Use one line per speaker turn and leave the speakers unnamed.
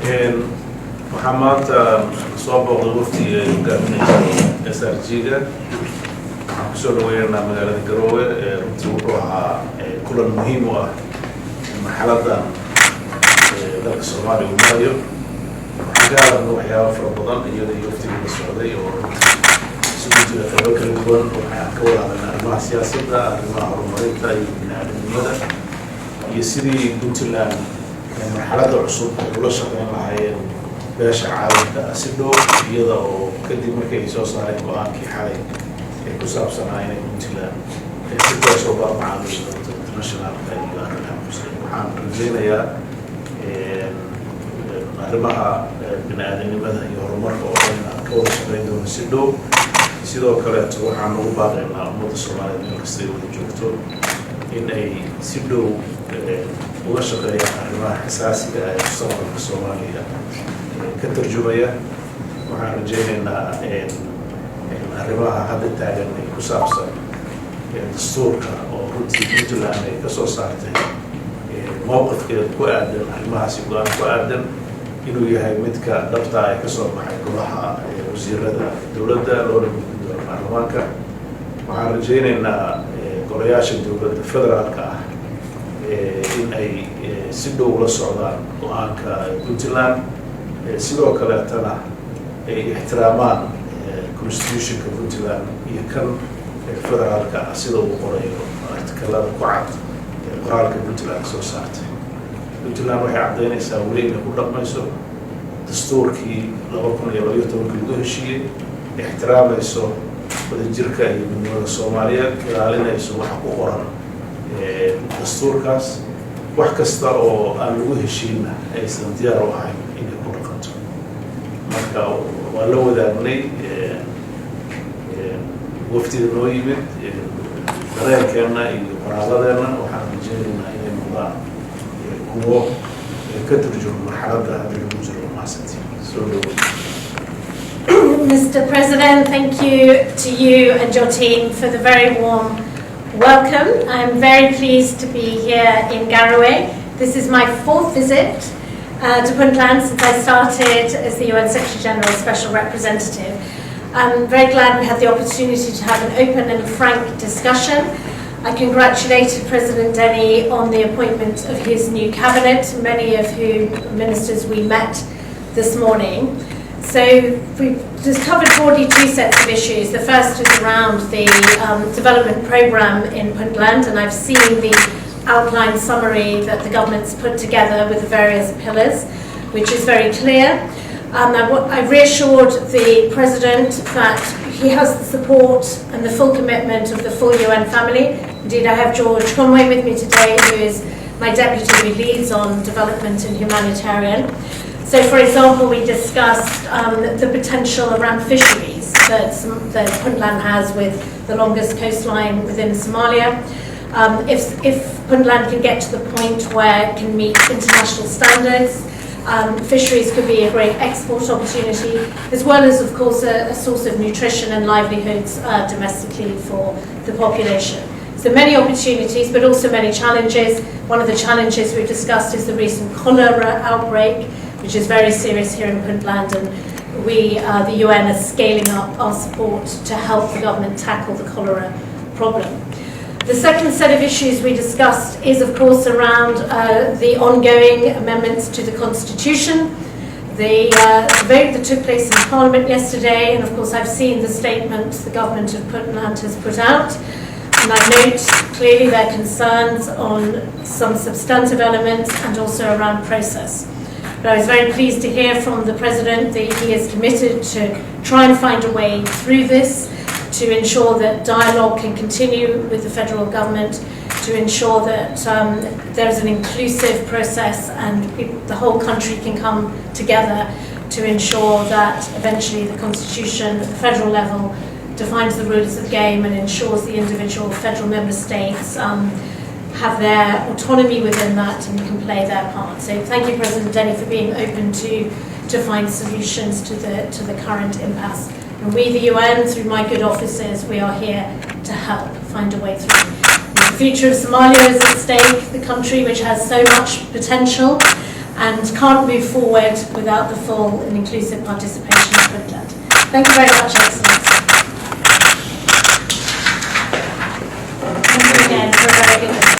waxaan maanta soo booqday waftiga ay hogaaminaysa SRG-ga. waxaan kusoo dhaweynaynaa magaalada Garowe. runtii wuxuu ahaa kulan muhiim u ah marxaladan dalka Soomaaliya uu marayo. waxaan ka hadalnay waxyaabo fara badan iyada iyo waftiga la socday oo isugu jira qaybo kala duwan. waxaan ka wada hadalnay arrimaha siyaasadda, arrimaha horumarinta iyo bini'aadanimada, iyo sidii Puntland marxaladda cusub ay ula shaqeyn lahaayeen beesha caalamka si dhow, iyada oo kadib markii ay soo saareen go'aankii xalay ee ku saabsanaa inay Puntland si toos uga macaamiisho internationalka iyo arrimaha muslim. waxaan rajaynayaa arrimaha bini'aadanimada iyo horumarka oo dhan aan ka wada shaqeyn doono si dhow. sidoo kaleeto waxaan ugu baaqaynaa ummadda Soomaaliyeed meel kasta ay wada joogto in ay si dhow uga shaqeeyaan arrimaha xasaasiga ah ee mustaqbalka Soomaaliya ka tarjumaya. waxaan rajaynaynaa arrimaha hadda taagan ee ku saabsan dastuurka oo runtii Puntland ay ka soo saartay mowqifkeeda ku aadan arrimahaasi go'aan ku aadan inuu yahay midka dhabta ay ka soo baxay golaha wasiirada dowladda loona gudbin doono baarlamaanka. waxaan rajaynaynaa golayaasha dowladda federaalka ah in ay si dhow ula socdaan go'aanka Puntland, sidoo kaleetana ay ixtiraamaan constitutionka Puntland iyo kan federaalka ah sida uu qorayo artikalada ku cad qoraalka Puntland soo saartay. Puntland waxay caddaynaysaa weli inay ku dhaqmayso dastuurkii 2012 lagu heshiiyey, ixtiraamayso wadajirka iyo midnimada Soomaaliyeed, ilaalinayso waxa ku qoran dastuurkaas. wax kasta oo aan lagu heshiina aysan diyaar u ahayn inay ku dhaqanto. marka waa la wadaagnay waftiga noo yimid dareenkeena iyo qoraaladeenna. waxaan rajaynaynaa inay noqdaan kuwo ka turjuma marxaladda hadda lagu jiro maasantii. soo dhawow.
Mr. President, thank you to you and your team for the very warm welcome. I'm very pleased to be here in Garowe. This is my 4th visit to Puntland since I started as the UN Secretary General Special Representative. I'm very glad we had the opportunity to have an open and frank discussion. I congratulated President Deni on the appointment of his new cabinet, many of whom ministers we met this morning. So we've just covered broadly 2 sets of issues. The first is around the development programme in Puntland, and I've seen the outline summary that the government's put together with the various pillars, which is very clear. I reassured the President that he has the support and the full commitment of the full UN family. Indeed, I have George Conway with me today, who is my deputy who leads on development and humanitarian. So, for example, we discussed the potential around fisheries that Puntland has with the longest coastline within Somalia. If Puntland can get to the point where it can meet international standards, fisheries could be a great export opportunity, as well as, of course, a source of nutrition and livelihoods domestically for the population. So many opportunities, but also many challenges. One of the challenges we've discussed is the recent cholera outbreak, which is very serious here in Puntland, and we, the UN, are scaling up our support to help the government tackle the cholera problem. The second set of issues we discussed is, of course, around the ongoing amendments to the Constitution. The vote that took place in Parliament yesterday, and of course I've seen the statement the government of Puntland has put out, and I note clearly their concerns on some substantive elements and also around process. But I was very pleased to hear from the President that he is committed to try and find a way through this, to ensure that dialogue can continue with the federal government, to ensure that there is an inclusive process and the whole country can come together to ensure that eventually the Constitution at the federal level defines the rules of the game and ensures the individual federal member states have their autonomy within that and can play their part. So thank you, President Deni, for being open to find solutions to the current impasse. And we, the UN, through my good officers, we are here to help find a way through. The future of Somalia is at stake, the country which has so much potential, and can't move forward without the full and inclusive participation of Puntland. Thank you very much, Excellency.